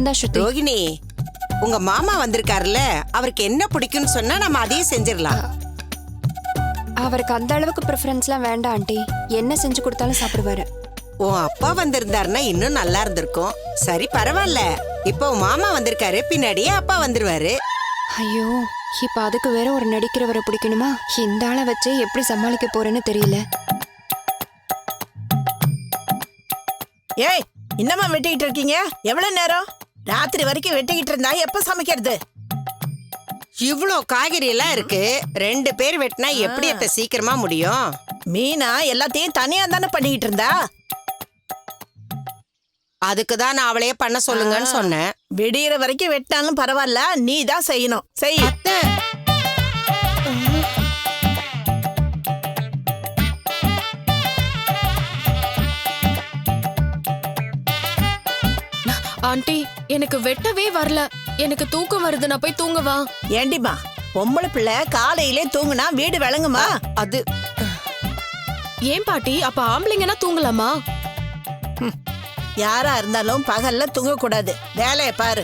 தான் ஸ்ருதி. ரோகிணி, உங்க மாமா வந்திருக்காருல்ல, அவருக்கு என்ன பிடிக்கும்னு சொன்னா நம்ம அதையே செஞ்சிடலாம். அவருக்கு அந்த அளவுக்கு ப்ரிஃபரன்ஸ்லாம் வேண்டாம் ஆண்டி. என்ன செஞ்சு கொடுத்தாலும் சாப்பிடுவாரு. உன் அப்பா வந்திருந்தாருன்னா இன்னும் நல்லா இருந்திருக்கும். சரி பரவாயில்ல, இப்போ உன் மாமா வந்திருக்காரு, பின்னாடியே அப்பா வந்துருவாரு. ஐயோ, இப்ப அதுக்கு வேற ஒரு நடிக்கிறவரை பிடிக்கணுமா? இந்த ஆளை வச்சு எப்படி சமாளிக்க போறேன்னு தெரியல. ஏய், இன்னமா வெட்டிக்கிட்டு இருக்கீங்க? எவ்வளவு நேரம்? ராத்திரி வரைக்கும் வெட்டிக்கிட்டு இருந்தா எப்ப சமைக்கிறது? இவ்ளோ காய்கறி எல்லாம் இருக்கு, 2 பேர் வெட்டினா எப்படி அத்த சீக்கிரமா முடியும்? மீனா எல்லாத்தையும் தனியா தானே பண்ணிக்கிட்டு இருந்தா. அதுக்குதான் நான் அவளையே பண்ண சொல்லுங்கன்னு சொன்னேன். விடியற வரைக்கும் வெட்டினாலும் பரவாயில்ல, நீ தான் செய்யணும். செய். அத்தை, ஆண்டி, எனக்கு வெட்டவே வரல. எனக்கு தூக்கம் வருது, நான் போய் தூங்கவா? ஏண்டிமா, பொம்பளை பிள்ளை காலையிலே தூங்குனா வீடு விளங்குமா? அது ஏன் பாட்டி, அப்ப ஆம்பளைங்கன்னா தூங்கலாமா? யாரா இருந்தாலும் பகல்ல தூங்க கூடாது. வேலைய பாரு.